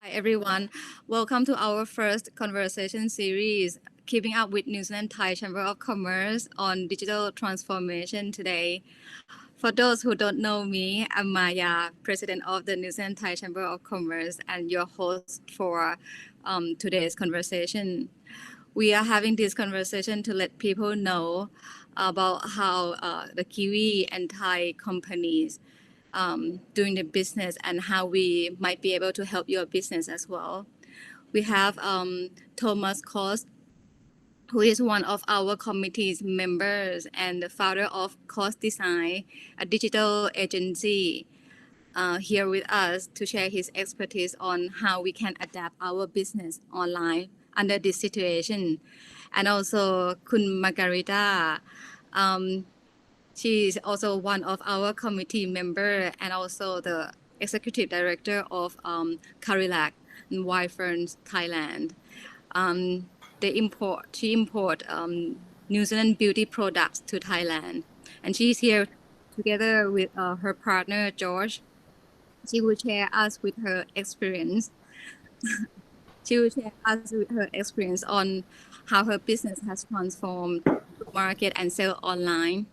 Hi everyone, welcome to our first conversation series, Keeping Up with New Zealand Thai Chamber of Commerce on digital transformation today. For those who don't know me, I'm Maya, President of the New Zealand Thai Chamber of Commerce and your host for today's conversation. We are having this conversation to let people know about how the Kiwi and Thai companies doing the business and how we might be able to help your business as well. We have Tomasz Kos, who is one of our committee's members and the founder of KOS Design, a digital agency, here with us to share his expertise on how we can adapt our business online under this situation. And also Kun Magaritta. She is also one of our committee member and also the executive director of Carilac and Ferns Thailand. She import New Zealand beauty products to Thailand, and she's here together with her partner George. She will share us with her experience. She will share us with her experience on how her business has transformed to market and sell online.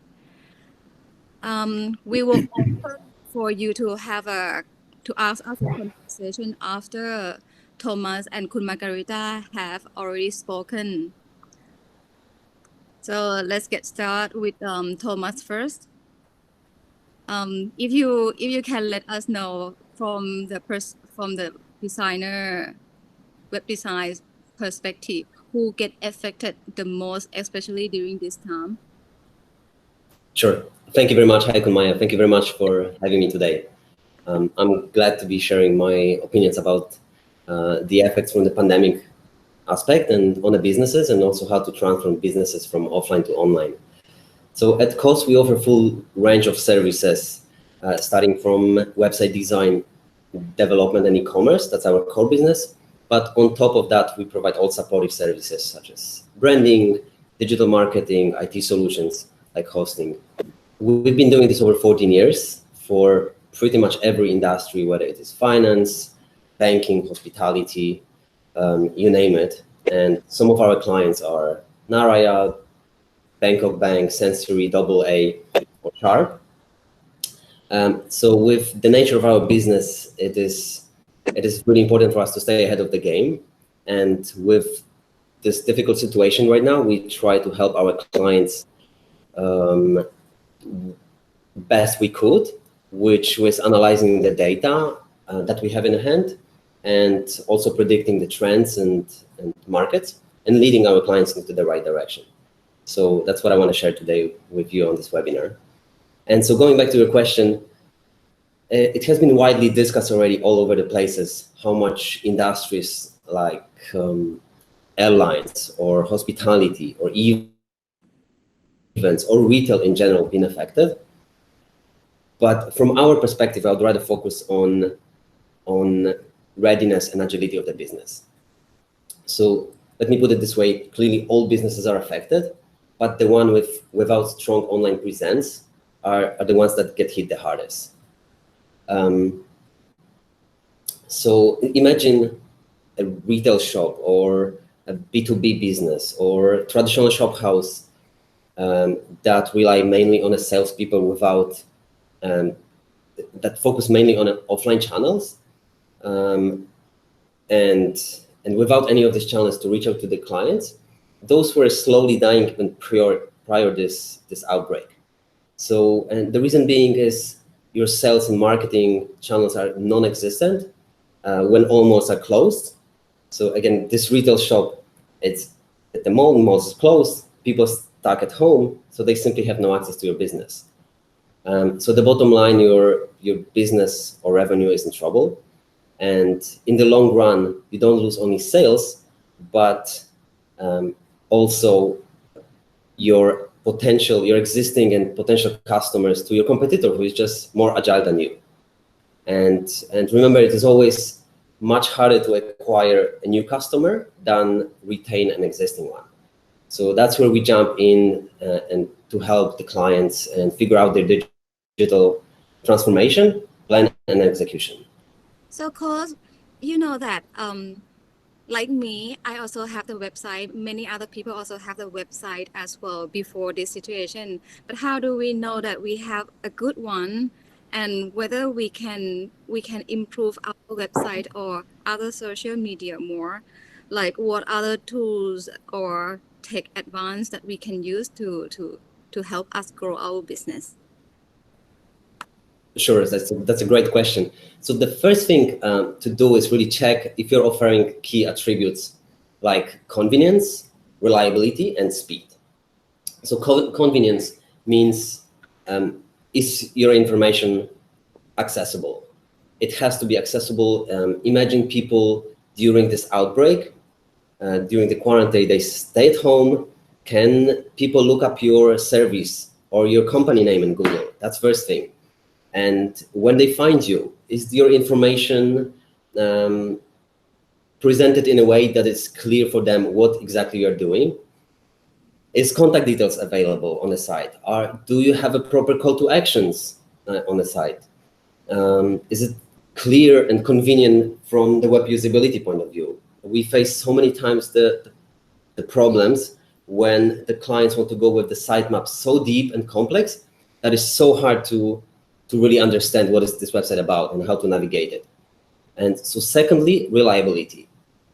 We will offer for you to ask us a conversation after Thomas and Kun Margarita have already spoken. So let's get started with Thomas first. If you can let us know from the designer web design perspective, who get affected the most, especially during this time. Sure. Thank you very much, Heiko and Maya. Thank you very much for having me today. I'm glad to be sharing my opinions about the effects from the pandemic aspect and on the businesses, and also how to transform businesses from offline to online. So at KOS, we offer full range of services, starting from website design, development, and e-commerce. That's our core business. But on top of that, we provide all supportive services such as branding, digital marketing, IT solutions like hosting. We've been doing this over 14 years for pretty much every industry, whether it is finance, banking, hospitality, you name it. And some of our clients are Naraya, Bangkok Bank, Sensory, AA, or Sharp. So with the nature of our business, it is really important for us to stay ahead of the game. And with this difficult situation right now, we try to help our clients best we could, which was analyzing the data that we have in hand, and also predicting the trends and markets, and leading our clients into the right direction. So that's what I want to share today with you on this webinar. And so going back to your question, it has been widely discussed already all over the places how much industries like airlines or hospitality or events or retail in general been affected. But from our perspective, I would rather focus on readiness and agility of the business. So let me put it this way: clearly all businesses are affected, but the one without strong online presence are the ones that get hit the hardest. So imagine a retail shop or a B2B business or traditional shop house that rely mainly on a salespeople without that focus mainly on offline channels, and without any of these channels to reach out to the clients. Those were slowly dying even prior this outbreak. So, and the reason being is your sales and marketing channels are non-existent when all malls are closed. So again, this retail shop, it's at the mall, malls is closed, people stuck at home, so they simply have no access to your business. So the bottom line, your business or revenue is in trouble. And in the long run, you don't lose only sales, but also your existing and potential customers to your competitor who is just more agile than you. And remember, it is always much harder to acquire a new customer than retain an existing one. So that's where we jump in and to help the clients and figure out their digital transformation plan and execution. So, Kos, you know that like me, I also have the website. Many other people also have the website as well before this situation. But how do we know that we have a good one, and whether we can improve our website or other social media more? Like what other tools or tech advance that we can use to help us grow our business? Sure, that's a great question. So the first thing to do is really check if you're offering key attributes like convenience, reliability, and speed. So convenience means is your information accessible? It has to be accessible. Imagine people during this outbreak, during the quarantine, they stay at home. Can people look up your service or your company name in Google? That's first thing. And when they find you, is your information presented in a way that it's clear for them what exactly you're doing? Is contact details available on the site? Do you have a proper call to actions on the site? Is it clear and convenient from the web usability point of view? We face so many times the problems when the clients want to go with the sitemap so deep and complex that it's so hard to really understand what is this website about and how to navigate it. And so secondly, reliability.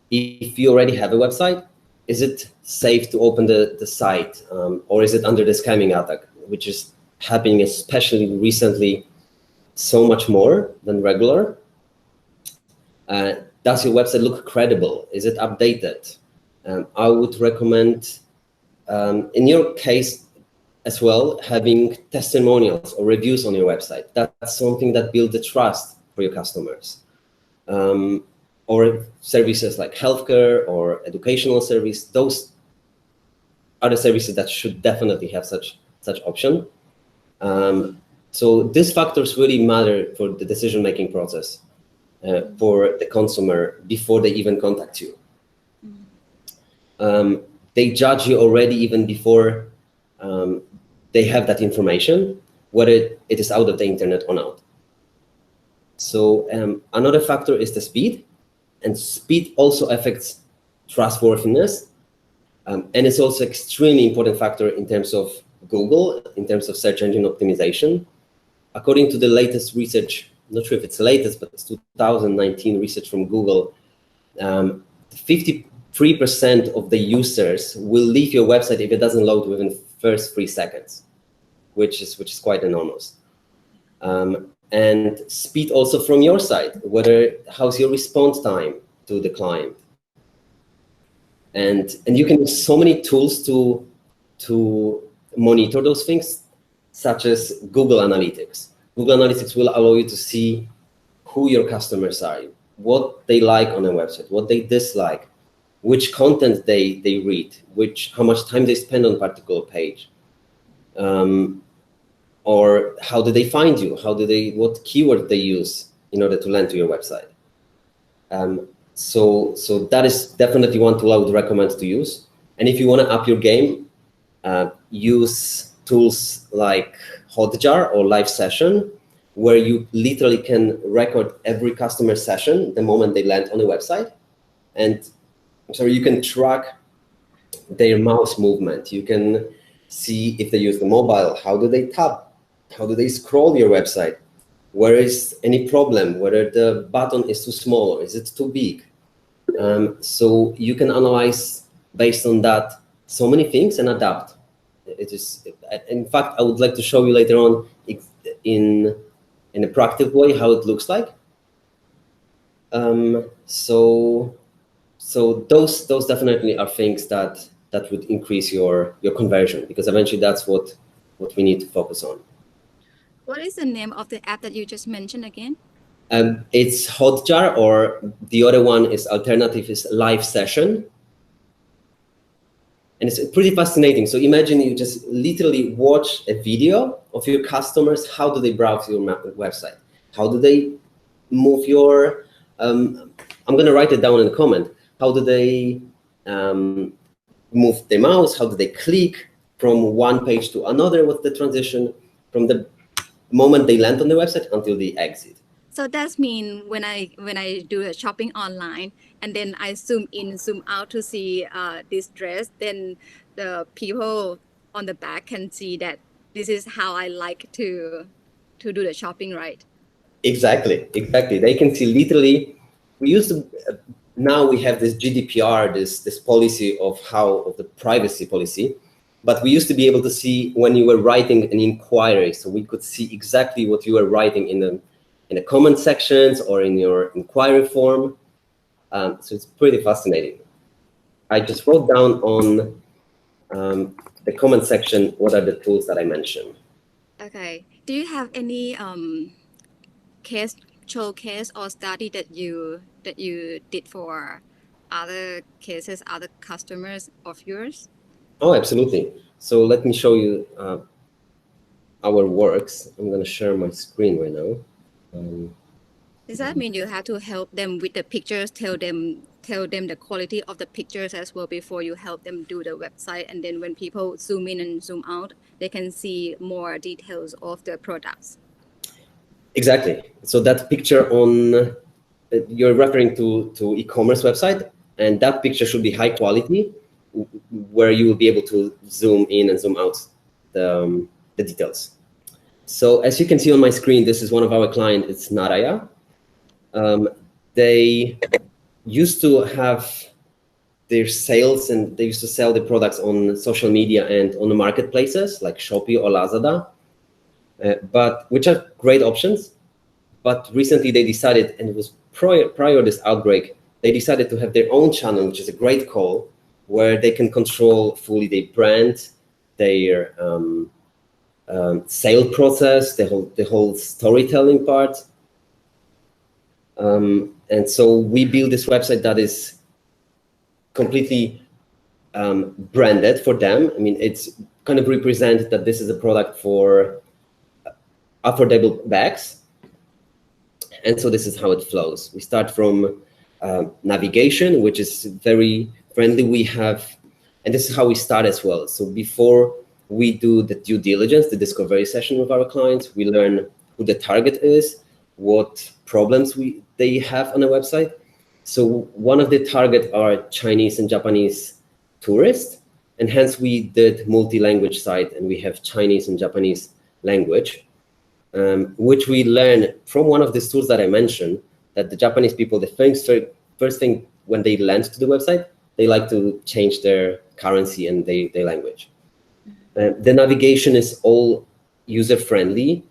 If you already have a website, is it safe to open the site, or is it under the scamming attack, which is happening especially recently so much more than regular? Does your website look credible? Is it updated? I would recommend, in your case as well, having testimonials or reviews on your website. That's something that builds the trust for your customers. Or services like healthcare or educational service, those are the services that should definitely have such option. So these factors really matter for the decision-making process for the consumer before they even contact you. They judge you already even before they have that information, whether it is out of the internet or not. So another factor is the speed, and speed also affects trustworthiness. And it's also extremely important factor in terms of Google, in terms of search engine optimization. According to the latest research, not sure if it's latest, but it's 2019 research from Google, 53% of the users will leave your website if it doesn't load within the first 3 seconds, which is quite enormous. And speed also from your side, how's your response time to the client. And you can use so many tools to monitor those things, such as Google Analytics. Google Analytics will allow you to see who your customers are, what they like on a website, what they dislike, which content they read, how much time they spend on a particular page, or how do they find you, what keyword they use in order to land to your website. So that is definitely one tool I would recommend to use. And if you want to up your game, use tools like Hotjar or Live Session, where you literally can record every customer session the moment they land on the website. And so you can track their mouse movement. You can see if they use the mobile, how do they tap, how do they scroll your website, where is any problem, whether the button is too small or is it too big. So you can analyze based on that so many things and adapt. In fact, I would like to show you later on in a practical way how it looks like. So those definitely are things that would increase your conversion, because eventually that's what we need to focus on. What is the name of the app that you just mentioned again? It's Hotjar, or the other one is alternative is Live Session. And it's pretty fascinating. So imagine you just literally watch a video of your customers. How do they browse your website? How do they move your, I'm going to write it down in the comment. How do they move the mouse? How do they click from one page to another? What's the transition from the moment they land on the website until they exit? So that's mean when I do a shopping online and then I zoom in, zoom out to see this dress, then the people on the back can see that this is how I like to do the shopping, right? Exactly. They can see literally. We used to. Now we have this GDPR, this policy of the privacy policy, but we used to be able to see when you were writing an inquiry, so we could see exactly what you were writing in the comment sections or in your inquiry form. So it's pretty fascinating. I just wrote down on the comment section what are the tools that I mentioned. Okay. Do you have any showcase or study that you did for other cases, other customers of yours? Oh, absolutely. So let me show you our works. I'm going to share my screen right now. Does that mean you have to help them with the pictures, tell them the quality of the pictures as well before you help them do the website, and then when people zoom in and zoom out, they can see more details of the products? Exactly. So that picture on you're referring to e-commerce website, and that picture should be high quality, where you will be able to zoom in and zoom out the details. So as you can see on my screen, this is one of our clients. It's Naraya. They used to have their sales, and they used to sell the products on social media and on the marketplaces like Shopee or Lazada, but which are great options. But recently they decided, and it was prior this outbreak, they decided to have their own channel, which is a great call, where they can control fully their brand, their sale process, the whole storytelling part. And so we built this website that is completely branded for them. I mean, it's kind of represent that this is a product for affordable bags. And so this is how it flows. We start from navigation, which is very friendly. We have, and this is how we start as well. So before we do the due diligence, the discovery session with our clients, we learn who the target is, what problems they have on the website. So one of the target are Chinese and Japanese tourists, and hence we did multi-language site, and we have Chinese and Japanese language. Which we learn from one of these tools that I mentioned, that the Japanese people, the first thing when they land to the website, they like to change their currency and their language. The navigation is all user-friendly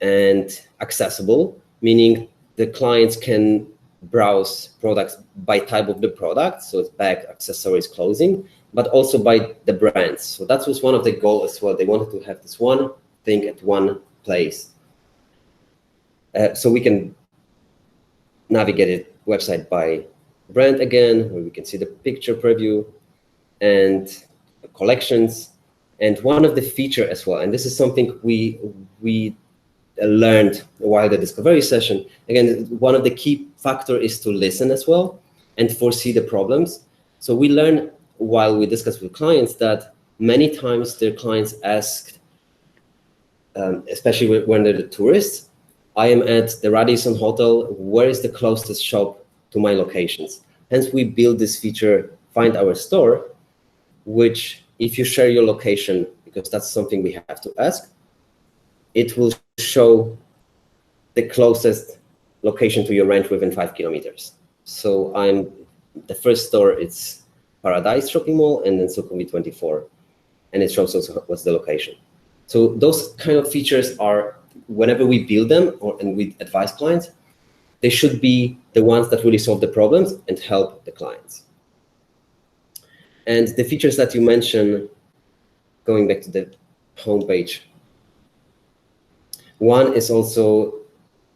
and accessible, meaning the clients can browse products by type of the product, so it's bag, accessories, clothing, but also by the brands. So that was one of the goals as well. They wanted to have this one thing at one place. So we can navigate it website by brand again, where we can see the picture preview and collections. And one of the feature as well, and this is something we learned while the discovery session. Again, one of the key factor is to listen as well and foresee the problems. So we learn while we discuss with clients that many times their clients asked, especially when they're the tourists, I am at the Radisson Hotel, where is the closest shop to my locations? Hence, we build this feature, Find Our Store, which if you share your location, because that's something we have to ask, it will show the closest location to your ranch within 5 kilometers. So the first store, it's Paradise Shopping Mall, and then Sukhumvit 24. And it shows also what's the location. So those kind of features are, whenever we build them and we advise clients, they should be the ones that really solve the problems and help the clients. And the features that you mentioned, going back to the homepage, one is also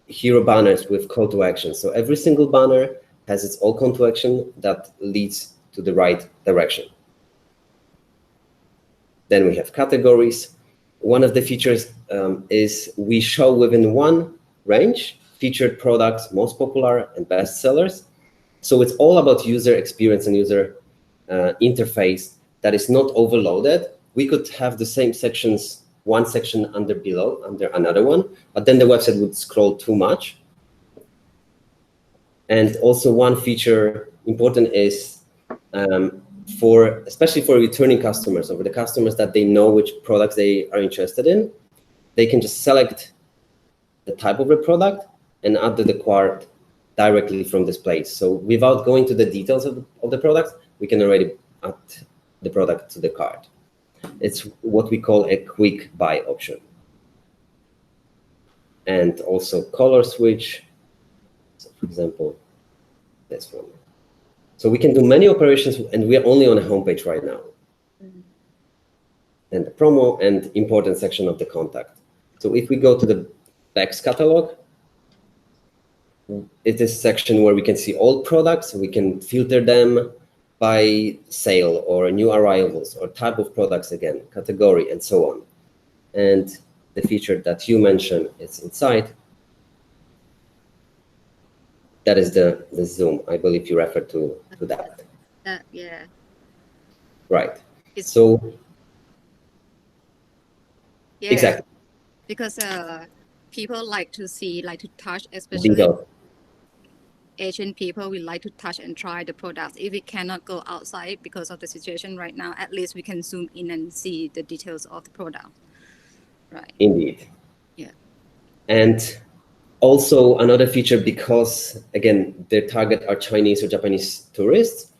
hero banners with call to action. So every single banner has its own call to action that leads to the right direction. Then we have categories. One of the features is we show within one range featured products, most popular and best sellers. So it's all about user experience and user interface that is not overloaded. We could have the same sections, one section under another one, but then the website would scroll too much. And also one feature important is especially for returning customers, or for the customers that they know which products they are interested in, they can just select the type of the product and add to the cart directly from this place. So without going to the details of the product, we can already add the product to the cart. It's what we call a quick buy option. And also color switch. So for example, this one. So we can do many operations, and we are only on a homepage right now. And the promo and important section of the contact. So if we go to the Bex catalog, it is a section where we can see all products. We can filter them by sale or new arrivals or type of products, again, category, and so on. And the feature that you mentioned is inside. That is the zoom. I believe you referred to that. Yeah. Right. So yeah, exactly. Because people like to see, like to touch, especially Bingo. Asian people, we like to touch and try the products. If we cannot go outside because of the situation right now, at least we can zoom in and see the details of the product. Right. Indeed. Yeah. And also another feature, because again, their target are Chinese or Japanese tourists,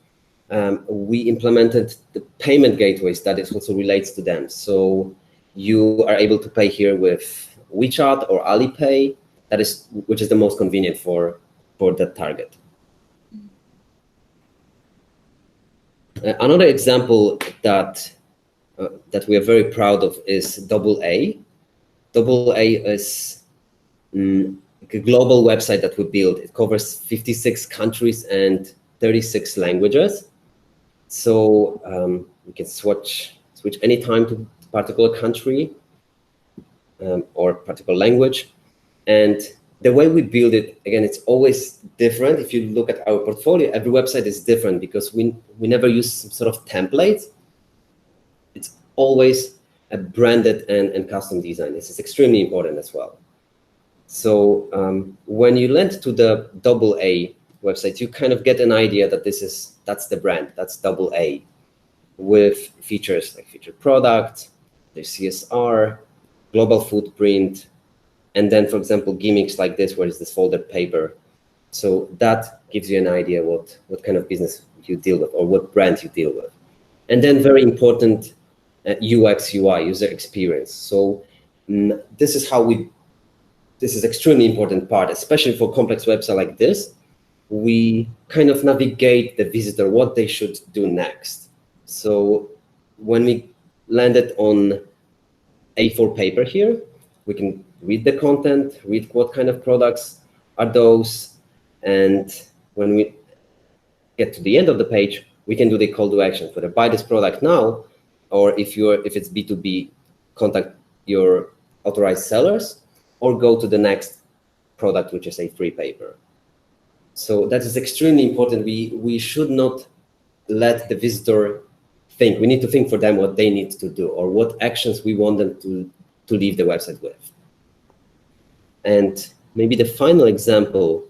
we implemented the payment gateways that it also relates to them. So you are able to pay here with WeChat or Alipay, which is the most convenient for that target. Another example that we are very proud of is AA. AA is a global website that we built. It covers 56 countries and 36 languages. So we can switch anytime to a particular country or particular language. And the way we build it, again, it's always different. If you look at our portfolio, every website is different because we never use some sort of templates. It's always a branded and custom design. This is extremely important as well. So when you land to the AA website, you kind of get an idea that that's the brand, that's AA, with features like featured product, their CSR, global footprint, and then, for example, gimmicks like this, where is this folded paper. So that gives you an idea what kind of business you deal with or what brand you deal with. And then very important UX, UI, user experience. So this is extremely important part, especially for complex website like this. We kind of navigate the visitor what they should do next. So when we landed on A4 paper here, we can read the content, read what kind of products are those, and when we get to the end of the page, we can do the call to action for the buy this product now, or if it's B2B, contact your authorized sellers, or go to the next product, which is a free paper. So that is extremely important. We should not let the visitor think. We need to think for them what they need to do or what actions we want them to leave the website with. And maybe the final example,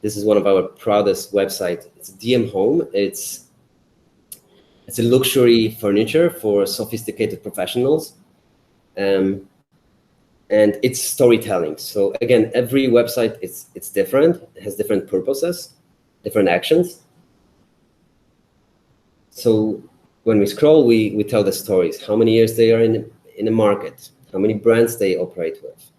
this is one of our proudest websites. It's DM Home. It's a luxury furniture for sophisticated professionals. And it's storytelling. So again, every website it's different. It has different purposes, different actions. So when we scroll, we tell the stories, how many years they are in the market, how many brands they operate with.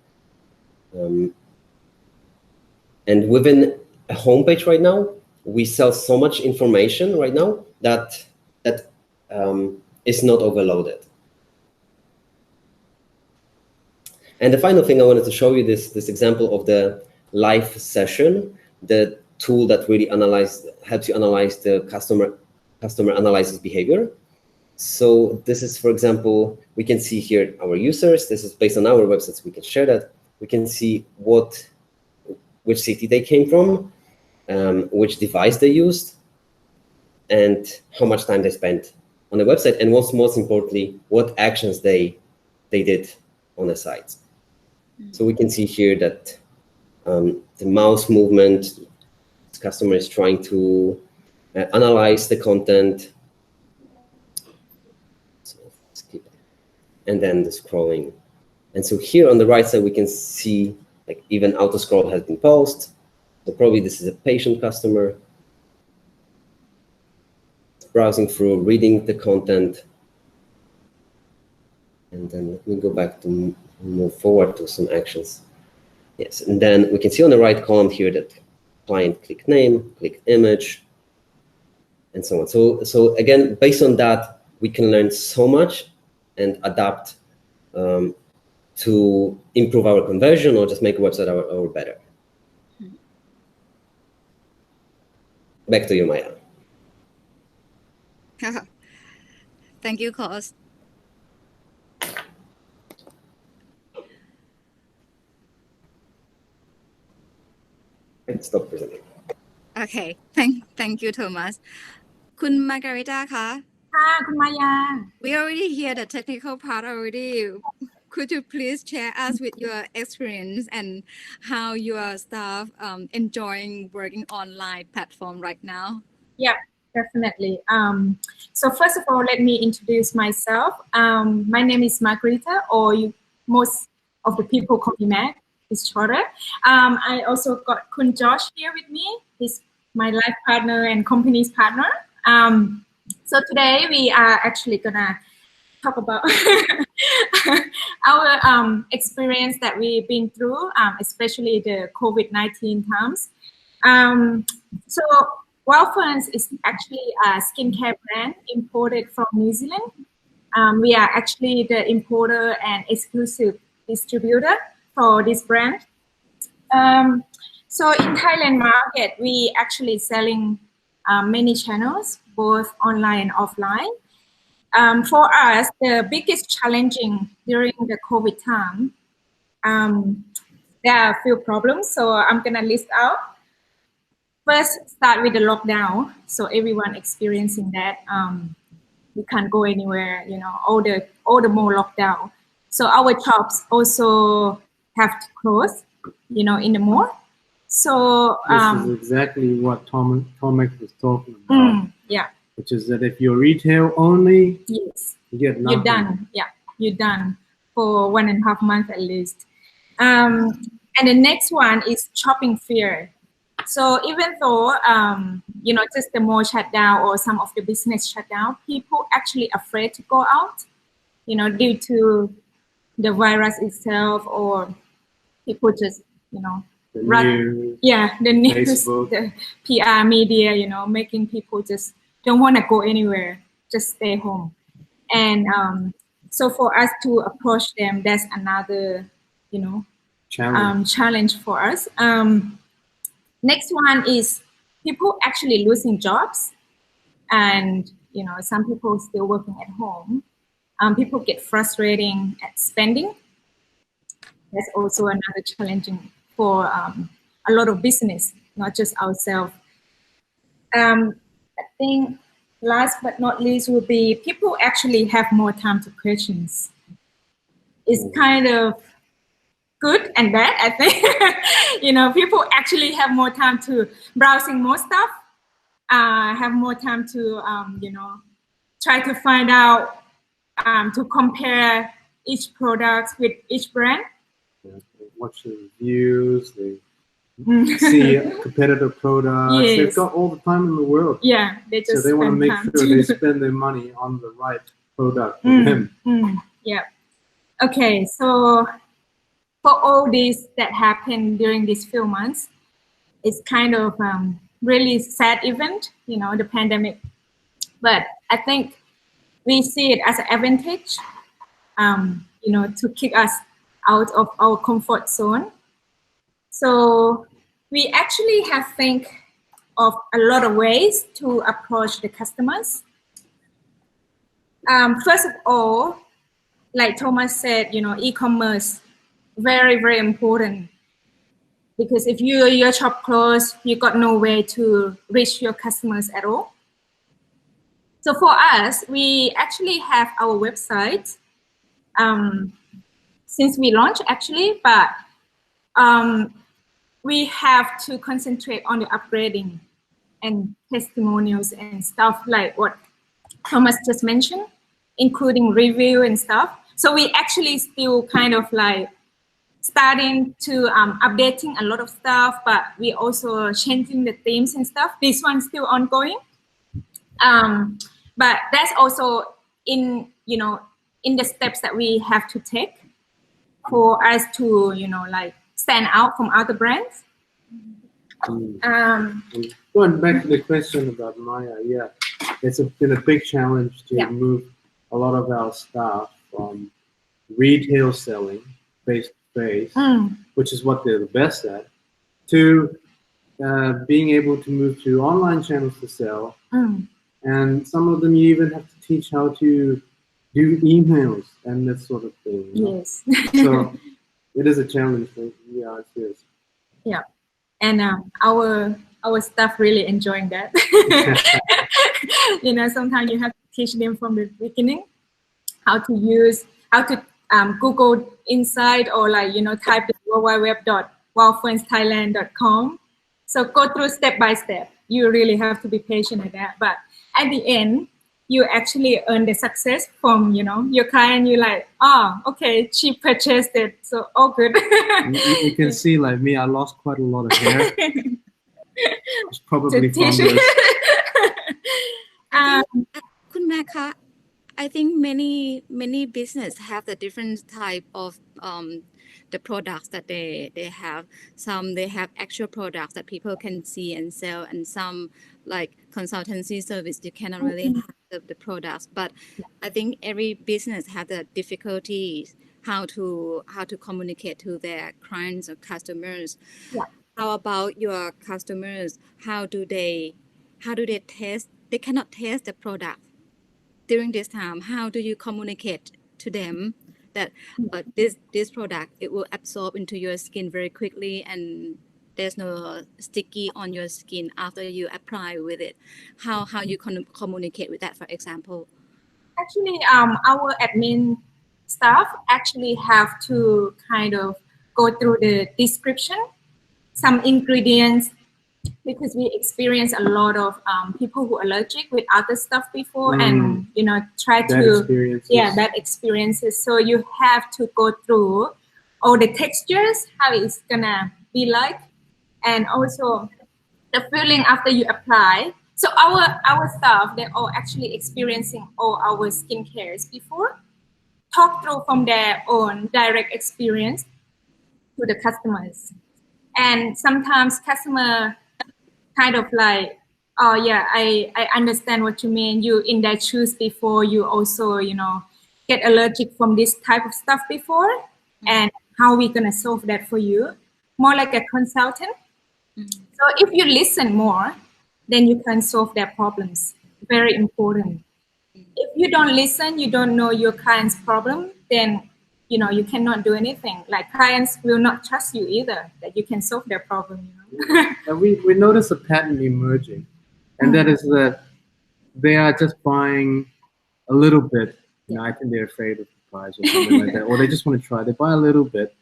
And within a homepage right now, we sell so much information right now that is not overloaded. And the final thing I wanted to show you this example of the live session, the tool that really helps you analyze the customer analysis behavior. So this is, for example, we can see here our users. This is based on our websites. We can share that. We can see which city they came from, which device they used, and how much time they spent on the website, and most importantly, what actions they did on the site. So we can see here that the mouse movement This customer is trying to analyze the content. So skip it. And then the scrolling. And so here on the right side, we can see like even auto scroll has been paused. So probably this is a patient customer browsing through, reading the content. And then let me go back to move forward to some actions. Yes, and then we can see on the right column here that client click name, click image, and so on. So again, based on that, we can learn so much and adapt to improve our conversion or just make a website our better. Back to you, Maya. Thank you, Kos. Stop presenting. Okay, thank you, Thomas. คุณ Magaritta คะ ค่ะคุณมายา We already hear the technical part already. Could you please share us with your experience and how your staff enjoying working online platform right now? Yeah, definitely. So first of all, let me introduce myself. My name is Magaritta, or most of the people call me Mag. It's shorter. I also got Kun Josh here with me. He's my life partner and company's partner. So today we are actually gonna talk about our experience that we've been through, especially the COVID-19 times. So Ferns is actually a skincare brand imported from New Zealand. We are actually the importer and exclusive distributor for this brand. So in Thailand market, we actually selling many channels, both online and offline. For us, the biggest challenging during the COVID time, there are a few problems. So I'm gonna list out. First, start with the lockdown. So everyone experiencing that. We can't go anywhere, you know, all the more lockdown. So our shops also have to close, you know, in the mall. So this is exactly what Tomasz was talking about. Yeah. Which is that if you're retail only, yes, you get nothing. You're done. Yeah, you're done for 1.5 months at least. And the next one is shopping fear. So even though you know, just the mall shut down or some of the business shut down, people actually afraid to go out, you know, due to the virus itself, or people just, you know, the news, Facebook. the PR media, you know, making people just don't want to go anywhere, just stay home. And so for us to approach them, that's another, you know, challenge for us. Next one is people actually losing jobs, and you know, some people still working at home. People get frustrating at spending. That's also another challenging for a lot of business, not just ourselves. I think last but not least will be people actually have more time to questions. It's kind of good and bad, I think. You know, people actually have more time to browsing more stuff, have more time to, you know, try to find out, to compare each product with each brand. Watch the reviews, they see competitive products. Yes. They've got all the time in the world. Yeah, they just so they want to make sure they spend their money on the right product for them. Yeah. Okay, so for all this that happened during these few months, it's kind of really sad event, you know, the pandemic. But I think we see it as an advantage, you know, to kick us out of our comfort zone. So we actually have think of a lot of ways to approach the customers. First of all, like Thomas said, you know, e-commerce, very, very important. Because if your shop closed, you got no way to reach your customers at all. So for us, we actually have our website since we launched actually, but we have to concentrate on the upgrading and testimonials and stuff like what Thomas just mentioned, including review and stuff. So we actually still kind of like starting to updating a lot of stuff, but we also changing the themes and stuff. This one's still ongoing. But that's also in, you know, in the steps that we have to take for us to, you know, like stand out from other brands. Going back to the question about Maya, yeah, it's been a big challenge to move a lot of our staff from retail selling face to face, which is what they're the best at, to being able to move to online channels to sell. And some of them you even have to teach how to do emails and that sort of thing. You know? Yes. So it is a challenge. Yeah, it is. Yeah, and our staff really enjoying that. You know, sometimes you have to teach them from the beginning how to use, how to Google inside or like, you know, type the www.fernsthailand.com. So go through step by step. You really have to be patient at that. But at the end, you actually earn the success from, you know, your client. You're like, oh, okay, she purchased it, so all good. You can see, like me, I lost quite a lot of hair. It's probably from this. Kun Meka, I think many business have the different type of the products that they have. Some they have actual products that people can see and sell, and some like consultancy service you cannot really have the products. But I think every business has the difficulties how to communicate to their clients or customers. How about your customers? How do they test? They cannot test the product during this time. How do you communicate to them that this product, it will absorb into your skin very quickly and there's no sticky on your skin after you apply with it? How you communicate with that, for example? Actually, our admin staff actually have to kind of go through the description, some ingredients, because we experience a lot of people who are allergic with other stuff before, and you know, try to bad experiences. So you have to go through all the textures, how it's gonna be like, and also the feeling after you apply. So our staff, they're all actually experiencing all our skincares before, talk through from their own direct experience to the customers. And sometimes customer kind of like, oh yeah, I understand what you mean. You in their shoes before, you also, you know, get allergic from this type of stuff before, and how we gonna solve that for you, more like a consultant. So if you listen more, then you can solve their problems. Very important. If you don't listen, you don't know your client's problem, then you know you cannot do anything. Like clients will not trust you either that you can solve their problem. You know? And we notice a pattern emerging, and that is that they are just buying a little bit. You know, I think they're afraid of the price or something like that, or they just want to try. They buy a little bit,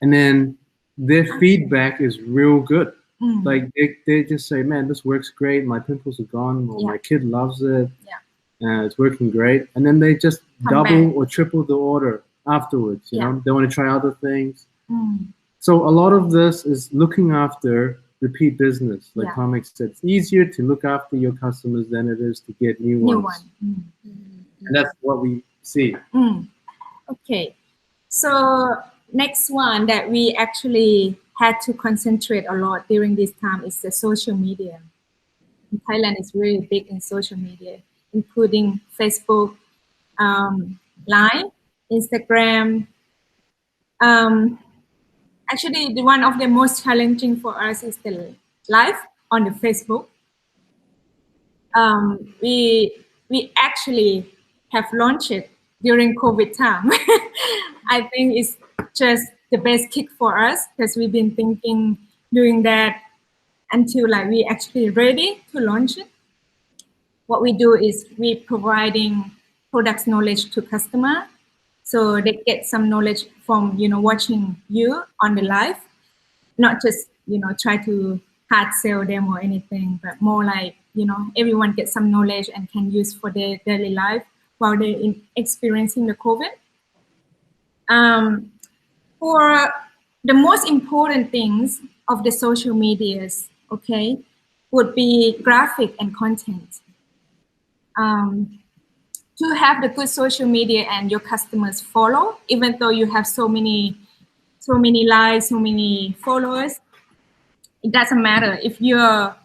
and then their feedback is real good. Like they just say, man, this works great. My pimples are gone, or my kid loves it. It's working great. And then they just double or triple the order afterwards. You know, they want to try other things. So a lot of this is looking after repeat business. Like Tomasz said, it's easier to look after your customers than it is to get new ones. And that's what we see. Okay. So next one that we actually had to concentrate a lot during this time is the social media. In Thailand is really big in social media, including Facebook, Line, Instagram. Actually, one of the most challenging for us is the live on the Facebook. We actually have launched it during COVID time. I think it's just the best kick for us because we've been thinking doing that until like we actually ready to launch it. What we do is we providing products knowledge to customer, so they get some knowledge from, you know, watching you on the live, not just try to hard sell them or anything, but more like, everyone gets some knowledge and can use for their daily life while they're experiencing the COVID. For the most important things of the social medias, okay, would be graphic and content. To have the good social media and your customers follow, even though you have so many likes, so many followers, it doesn't matter if your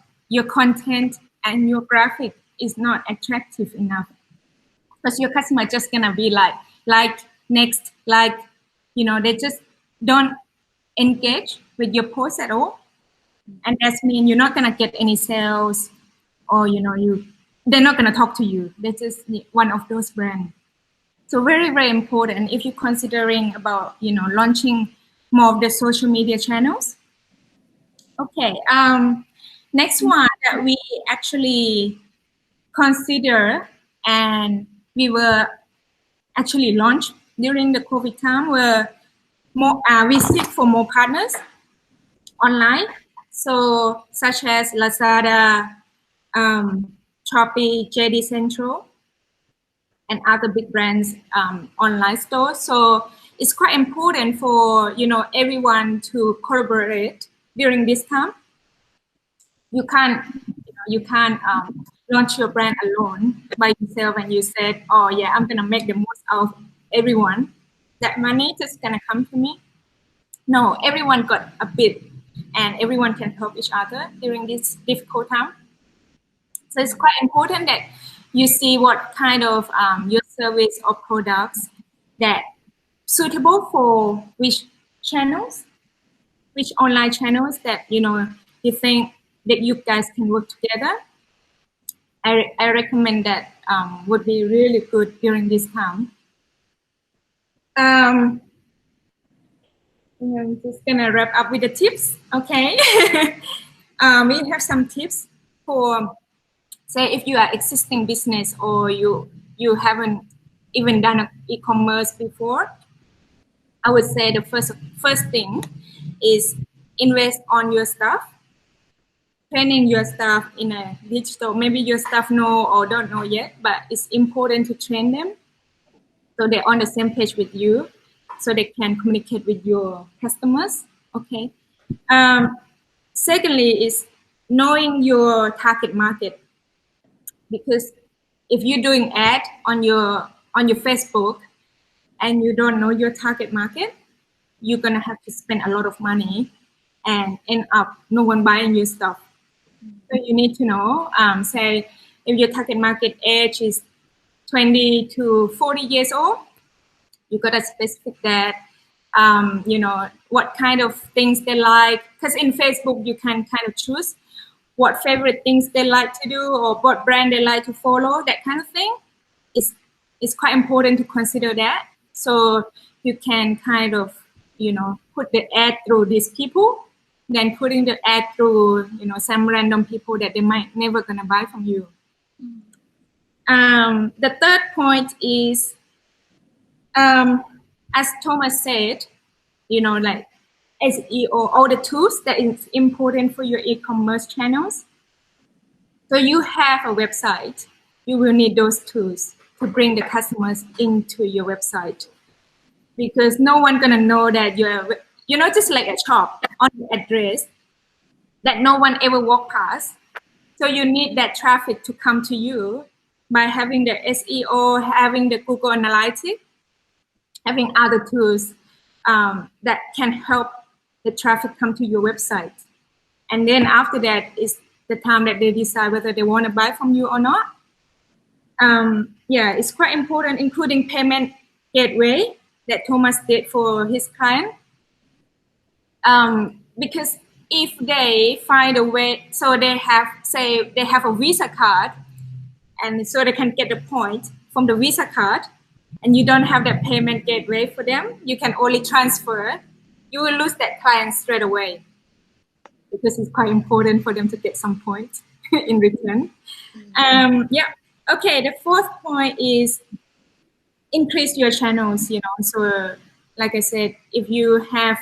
content and your graphic is not attractive enough, because your customer just gonna be like next, they just don't engage with your post at all, and that's mean you're not gonna get any sales, or they're not gonna talk to you. That's just one of those brands. So very, very important if you're considering about launching more of the social media channels. Okay, next one that we actually consider and we were actually launched during the COVID time were we seek for more partners online, so such as Lazada, Shopee, JD Central, and other big brands online stores. So it's quite important for everyone to collaborate during this time. You can't launch your brand alone by yourself and you said, oh yeah, I'm gonna make the most out of everyone. That money just gonna come to me. No, everyone got a bit, and everyone can help each other during this difficult time. So it's quite important that you see what kind of your service or products that suitable for which channels, which online channels that you think that you guys can work together. I recommend that would be really good during this time. I'm just gonna wrap up with the tips. Okay, we have some tips for, say, if you are existing business or you haven't even done an e-commerce before. I would say the first thing is invest on your staff, training your staff in a digital. Maybe your staff know or don't know yet, but it's important to train them so they're on the same page with you, so they can communicate with your customers. Okay. Secondly is knowing your target market, because if you're doing ad on your Facebook and you don't know your target market, you're gonna have to spend a lot of money and end up no one buying your stuff. So you need to know, say, if your target market age is 20 to 40 years old, you gotta specify that, what kind of things they like, because in Facebook you can kind of choose what favorite things they like to do or what brand they like to follow, that kind of thing. It's quite important to consider that. So you can kind of, put the ad through these people, then putting the ad through, some random people that they might never gonna buy from you. The third point is, as Thomas said, like SEO, all the tools that is important for your e-commerce channels. So you have a website, you will need those tools to bring the customers into your website, because no one gonna know that you're just like a shop on the address that no one ever walk past. So you need that traffic to come to you by having the SEO, having the Google Analytics, having other tools that can help the traffic come to your website. And then after that is the time that they decide whether they want to buy from you or not. Yeah, it's quite important, including payment gateway that Thomas did for his client. Because if they find a way, so they have, say, they have a Visa card, and so they can get the point from the Visa card, and you don't have that payment gateway for them, you can only transfer, you will lose that client straight away, because it's quite important for them to get some points in return. Yeah, okay, the fourth point is increase your channels, so like I said, if you have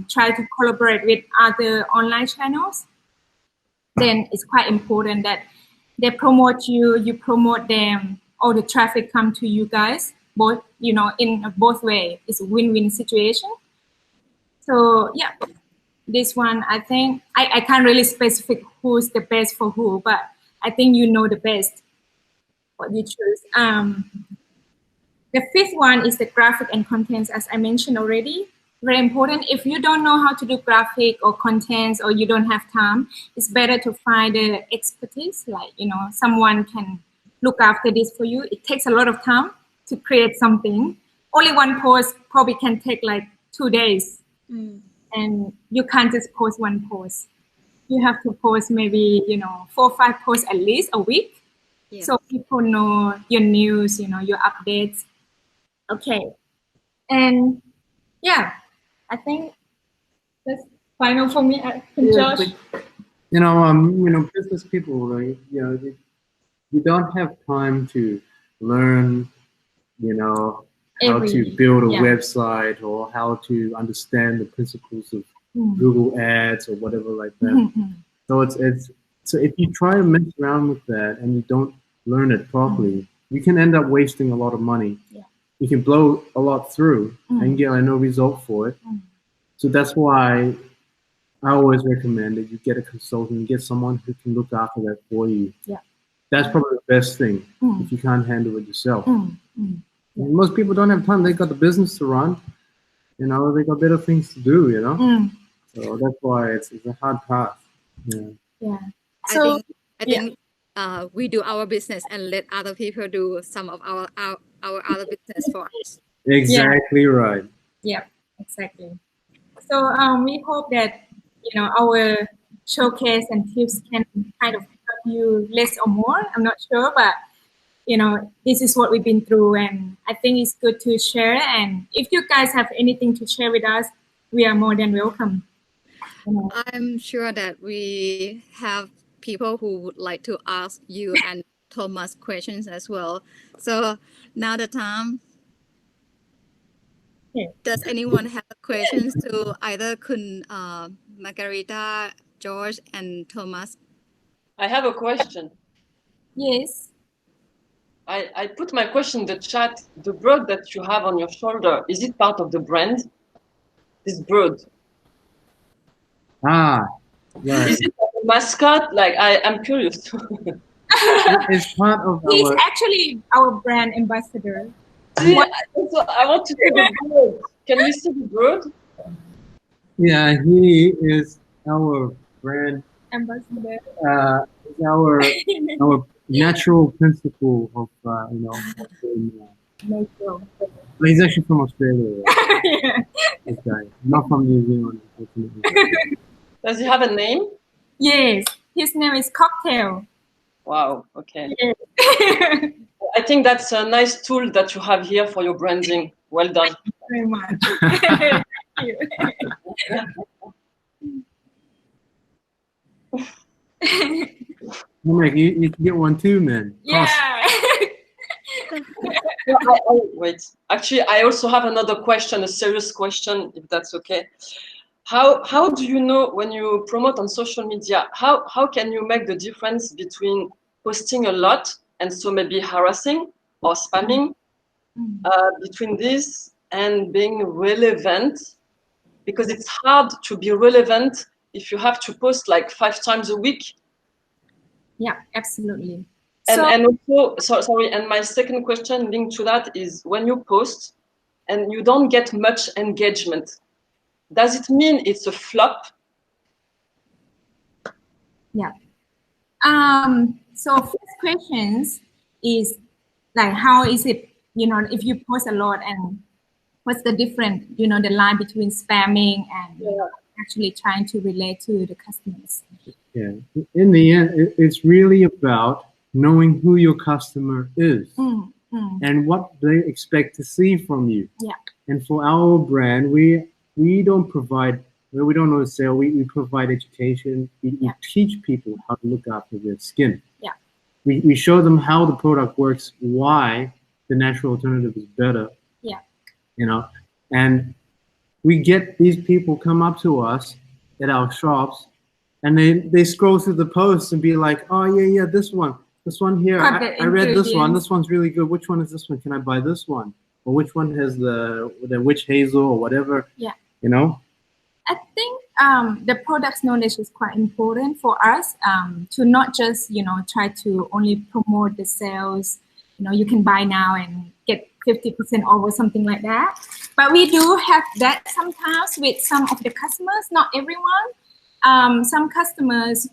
try to collaborate with other online channels, then it's quite important that they promote you, you promote them, all the traffic come to you guys, both, you know, in both ways. It's a win-win situation. So yeah, this one, I think, I can't really specify who's the best for who, but I think you know the best, what you choose. The fifth one is the graphic and contents, as I mentioned already. Very important. If you don't know how to do graphic or contents, or you don't have time, it's better to find the expertise, like, you know, someone can look after this for you. It takes a lot of time to create something. Only one post probably can take like 2 days. And you can't just post one post. You have to post maybe, you know, 4 or 5 posts at least a week. Yeah. So people know your news, you know, your updates. Okay. And yeah, I think that's final for me. Josh. You know, business people, like, you know, you don't have time to learn, you know, how to build a website or how to understand the principles of Google Ads or whatever like that. So if you try to mess around with that and you don't learn it properly, you can end up wasting a lot of money. Yeah. You can blow a lot through and get no result for it. So that's why I always recommend that you get a consultant, get someone who can look after that for you. Yeah. That's probably the best thing if you can't handle it yourself. Most people don't have time. They got the business to run. You know, they got better things to do, you know. So that's why it's a hard path. Yeah. So I think we do our business and let other people do some of our other business for us. Exactly right. Yeah, exactly. So we hope that, you know, our showcase and tips can kind of help you less or more. I'm not sure, but you know, this is what we've been through, and I think it's good to share. And if you guys have anything to share with us, we are more than welcome. I'm sure that we have people who would like to ask you and Thomas questions as well. So now the time. Does anyone have questions to either Kun Magaritta, George, and Thomas? I have a question. Yes. I put my question in the chat. The bird that you have on your shoulder, is it part of the brand? This bird. Ah, right. Is it a mascot? Like, I'm curious. It's part of He's actually our brand ambassador. See, I want to see the bird. Can we see the bird? Yeah, he is our brand ambassador. Our natural principle of natural. But he's actually from Australia. Yeah. This guy, not from New Zealand, unfortunately. Does he have a name? Yes, his name is Cocktail. Wow. Okay. Yes. I think that's a nice tool that you have here for your branding. Well done. Thank you very much. Thank you. Like you can get one too, man. Yeah. Wait. Actually, I also have another question, a serious question, if that's okay. How do you know when you promote on social media? How can you make the difference between posting a lot and so maybe harassing or spamming between this and being relevant? Because it's hard to be relevant if you have to post like 5 times a week. Yeah, absolutely. And also, sorry, and my second question linked to that is when you post and you don't get much engagement, does it mean it's a flop? Yeah. So first questions is like, how is it, you know, if you post a lot, and what's the difference, you know, the line between spamming and actually trying to relate to the customers? Yeah, in the end, it's really about knowing who your customer is and what they expect to see from you. Yeah. And for our brand, we don't provide, we don't know sale, we provide education. We teach people how to look after their skin. Yeah. We show them how the product works, why the natural alternative is better. Yeah. You know, and we get these people come up to us at our shops, and they scroll through the posts and be like, oh yeah, this one here, I read this one. This one's really good. Which one is this one? Can I buy this one? Or which one has the witch hazel or whatever? Yeah. You know. I think the product knowledge is quite important for us to not just try to only promote the sales. You can buy now and get 50% off or something like that. But we do have that sometimes with some of the customers, not everyone. Some customers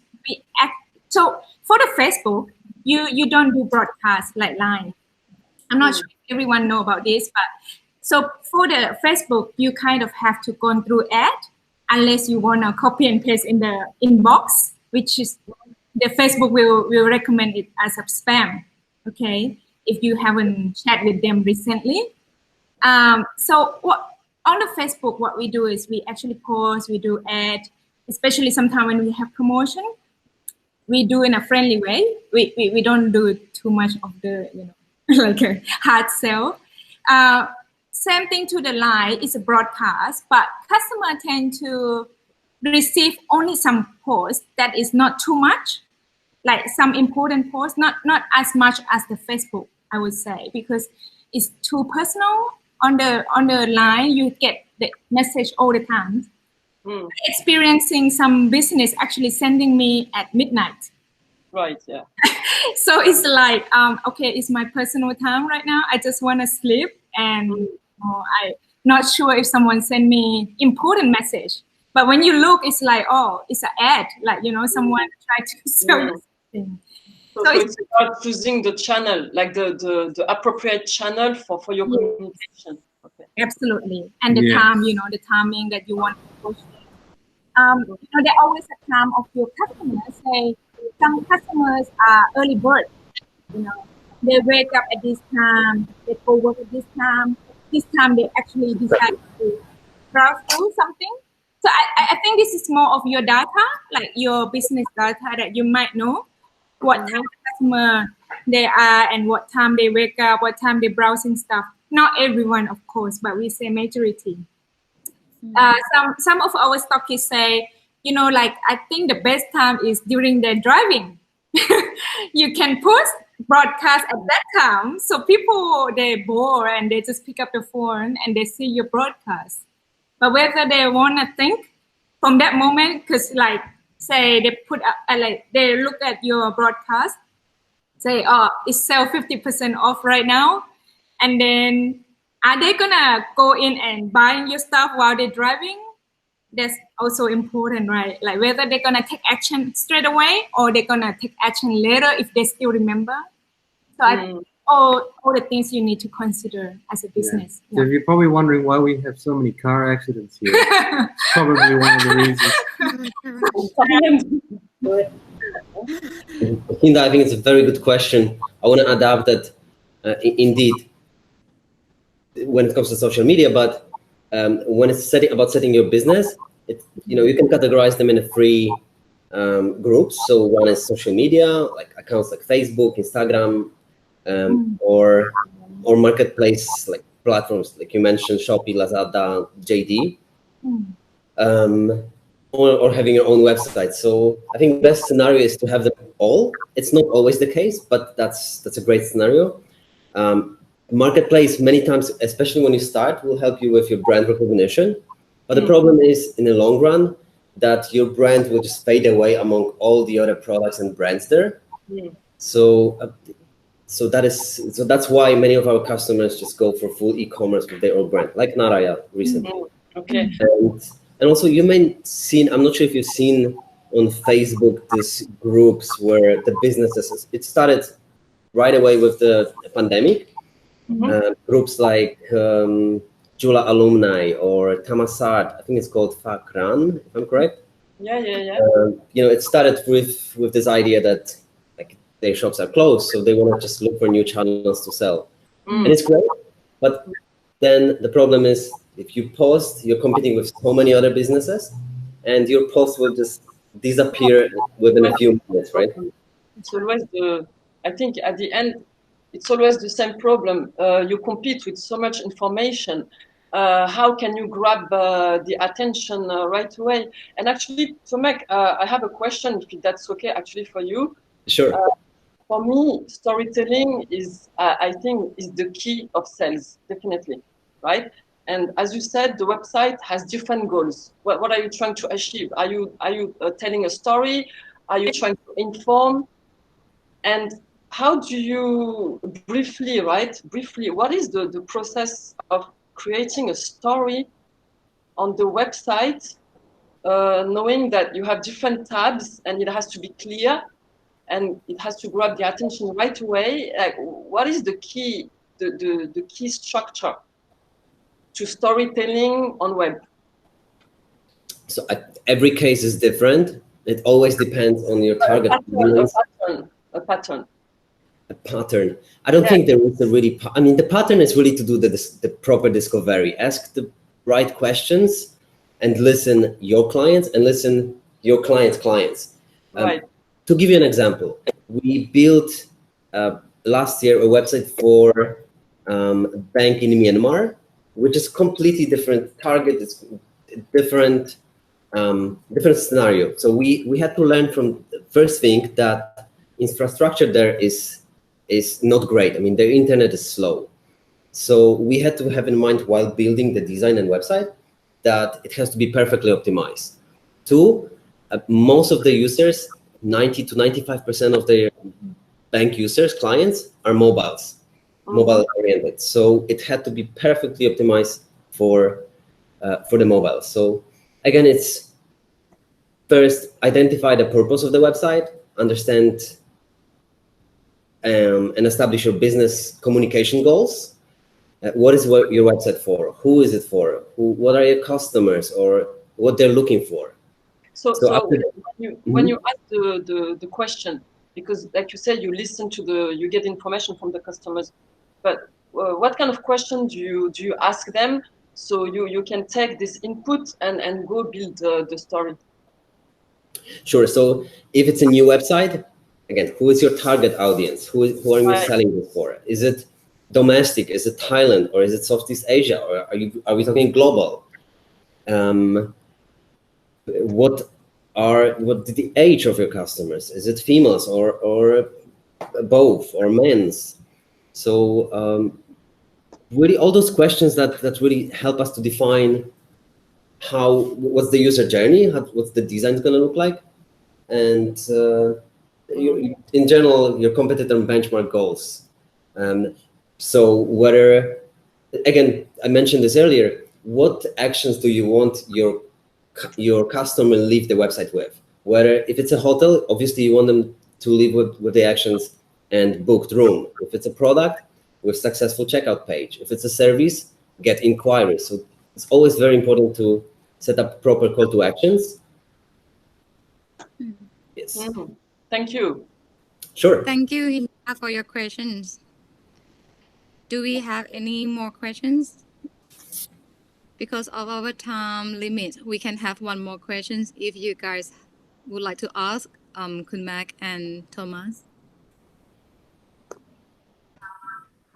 so for the Facebook, you don't do broadcast like Line. I'm not sure if everyone know about this, but so for the Facebook, you kind of have to go through ad unless you want to copy and paste in the inbox, which is the Facebook will recommend it as a spam. Okay, if you haven't chat with them recently. So on the Facebook, what we do is we actually post, we do ad, especially sometimes when we have promotion, we do in a friendly way. We don't do too much of the like a hard sell. Same thing to the Line, it's a broadcast, but customers tend to receive only some posts that is not too much, like some important posts, not as much as the Facebook, I would say, because it's too personal. On the Line, you get the message all the time. Experiencing some business actually sending me at midnight. Right, yeah. So it's like, okay, it's my personal time right now. I just want to sleep, and I'm not sure if someone sent me important message. But when you look, it's like, oh, it's an ad, like someone tried to sell you something. So it's about choosing the channel, like the appropriate channel for your communication. Okay. Absolutely, and the time, the timing that you want to post. There always a time of your customers. Say some customers are early bird. They wake up at this time, they go work at this time. This time they actually decide to browse through something. So I think this is more of your data, like your business data, that you might know what type of customer they are and what time they wake up, what time they browsing stuff. Not everyone, of course, but we say majority. Some of our stockists say, like, I think the best time is during their driving. You can post broadcast at that time, so people, they're bored and they just pick up the phone and they see your broadcast. But whether they want to think from that moment, because like say they put up, like they look at your broadcast, say, oh, it's sell 50% off right now, and then are they gonna go in and buying your stuff while they're driving? That's also important, right? Like whether they're gonna take action straight away or they're gonna take action later if they still remember. So I think all the things you need to consider as a business. So if you're probably wondering why we have so many car accidents here, it's probably one of the reasons. Hinda, I think it's a very good question. I want to adapt that indeed when it comes to social media, but when it's about setting your business, you can categorize them in three groups. So one is social media, like accounts like Facebook, Instagram, or marketplace like platforms like you mentioned, Shopee, Lazada, JD, or having your own website. So I think the best scenario is to have them all. It's not always the case, but that's a great scenario. Marketplace many times, especially when you start, will help you with your brand recognition. But the problem is in the long run that your brand will just fade away among all the other products and brands there. So that's why many of our customers just go for full e-commerce with their own brand, like Naraya recently. Okay. And also you may seen, I'm not sure if you've seen on Facebook these groups where the businesses, it started right away with the pandemic. Groups like Jula Alumni or Tamasart, I think it's called Fakran, if I'm correct. Yeah. It started with this idea that like their shops are closed, so they want to just look for new channels to sell. And it's great, but then the problem is if you post, you're competing with so many other businesses, and your post will just disappear within a few minutes, right? It's always I think at the end, it's always the same problem. You compete with so much information. how can you grab the attention right away? And actually, Tomek, I have a question, if that's okay, actually, for you. Sure. For me, storytelling is, I think, is the key of sales, definitely, right? And as you said, the website has different goals. What are you trying to achieve? Are you telling a story? Are you trying to inform? And how do you briefly, what is the process of creating a story on the website, knowing that you have different tabs and it has to be clear and it has to grab the attention right away? Like, what is the key, the key structure to storytelling on web? So every case is different. It always depends on your target audience. A pattern. A pattern. I don't think there is a really. I mean, the pattern is really to do the proper discovery. Ask the right questions, and listen your clients and listen your clients' clients. Right. To give you an example, we built last year a website for a bank in Myanmar, which is completely different target. It's different scenario. So we had to learn from the first thing that infrastructure there is not great. I mean, their internet is slow. So we had to have in mind while building the design and website that it has to be perfectly optimized. Two, most of the users, 90 to 95% of their bank users, clients, are mobiles, mobile oriented. So it had to be perfectly optimized for the mobile. So again, it's first identify the purpose of the website, understand and establish your business communication goals. What is your website for? Who is it for? What are your customers or what they're looking for? So when you ask the question, because like you said, you listen to you get information from the customers, but what kind of question do you ask them so you can take this input and go build the story? Sure. So if it's a new website, again, who is your target audience? Who are you selling this for? Is it domestic? Is it Thailand? Or is it Southeast Asia? Or are we talking global? What the age of your customers? Is it females or both or men's? So really all those questions that really help us to define what's the user journey, what's the design going to look like, and in general your competitor benchmark goals. So whether, again, I mentioned this earlier, what actions do you want your customer leave the website with? Whether if it's a hotel, obviously you want them to leave with the actions and booked room. If it's a product, with successful checkout page. If it's a service, get inquiries. So it's always very important to set up proper call to actions. Yes. Mm-hmm. Thank you. Sure. Thank you, Hina, for your questions. Do we have any more questions? Because of our time limit, we can have one more question if you guys would like to ask Kun Mac and Thomas.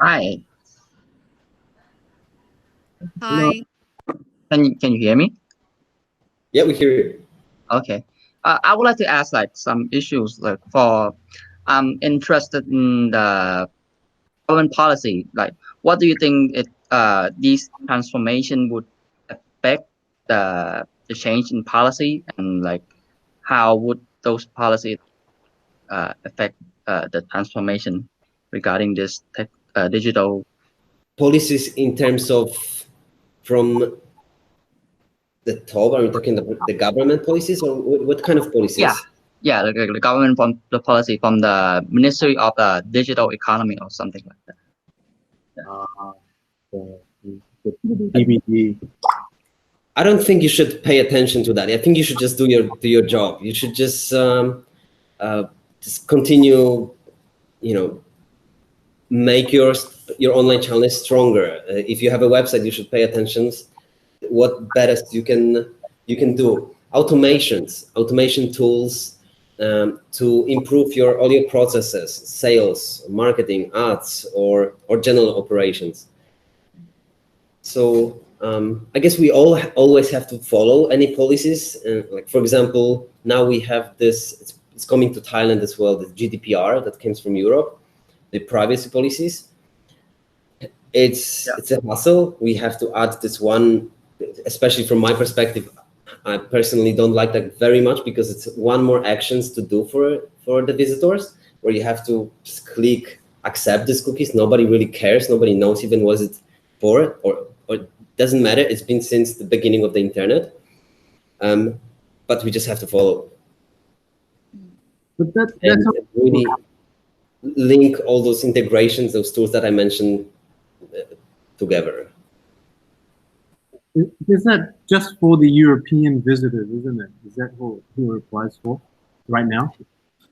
Hi. Hi. Can you hear me? Yeah, we hear you. Okay. I would like to ask like some issues like I'm interested in the government policy. Like, what do you think this transformation would affect the change in policy, and like how would those policies affect the transformation regarding this digital policies in terms of from the top? Are we talking about the government policies or what kind of policies? Yeah, the government the policy from the Ministry of the Digital Economy or something like that. DVD. I don't think you should pay attention to that. I think you should just do your job. You should just continue, make your online channel stronger. If you have a website, you should pay attention what best you can do. Automation tools to improve all your processes, sales, marketing, ads, or general operations. So I guess we all always have to follow any policies. Like, for example, now we have this, it's coming to Thailand as well, the GDPR that comes from Europe, the privacy policies. It's a hassle. We have to add this one, especially from my perspective. I personally don't like that very much because it's one more actions to do for the visitors, where you have to just click accept these cookies. Nobody really cares. Nobody knows even what it for, or doesn't matter. It's been since the beginning of the internet, but we just have to follow. But that's really link all those integrations, those tools that I mentioned together. Is that just for the European visitors, isn't it? Is that who it applies for right now?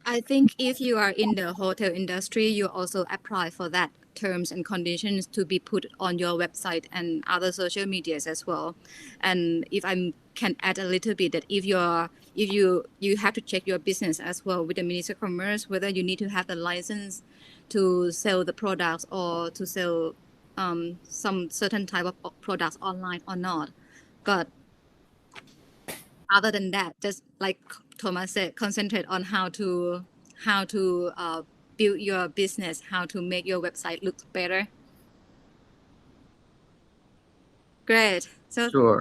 I think if you are in the hotel industry, you also apply for that terms and conditions to be put on your website and other social medias as well. And if I can add a little bit, that if you have to check your business as well with the Ministry of Commerce, whether you need to have the license to sell the products or to sell some certain type of products online or not. But other than that, just like Thomas said, concentrate on how to build your business, how to make your website look better. Great. So Sure.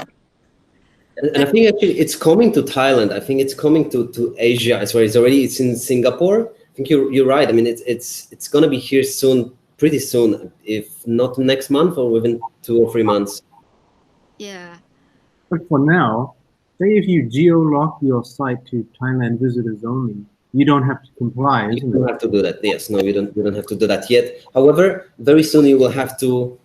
And I think actually it's coming to Thailand. I think it's coming to Asia as well. It's in Singapore. I think you're right. I mean, it's going to be here soon, pretty soon, if not next month or within 2 or 3 months. yeah. But for now, say if you geo-lock your site to Thailand visitors only, you don't have to comply, isn't it? You don't have to do that. Yes, no, you don't have to do that yet. However, very soon you will have to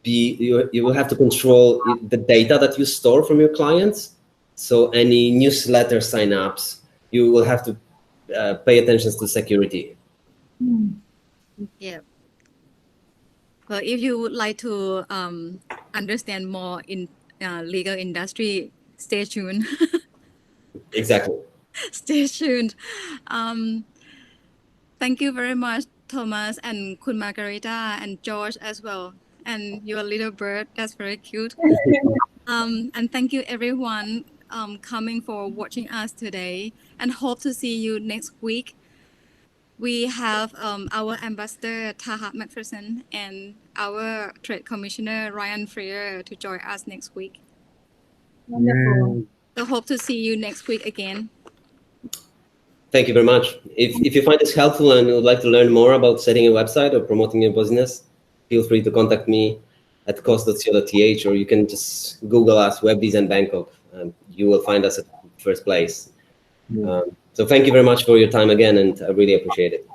you will have to control the data that you store from your clients. So any newsletter sign-ups, you will have to pay attention to security. Yeah. Well, if you would like to understand more in legal industry, stay tuned. Exactly. Stay tuned. Thank you very much, Thomas and Kun Margarita and George as well. And your little bird, that's very cute. And thank you everyone coming for watching us today, and hope to see you next week. We have our ambassador Taha McPherson and our trade commissioner Ryan Freer to join us next week. Wonderful. So hope to see you next week again. Thank you very much. If you find this helpful and would like to learn more about setting a website or promoting your business, feel free to contact me at kos.co.th, or you can just Google us, Web Design Bangkok, and you will find us at first place. So thank you very much for your time again, and I really appreciate it.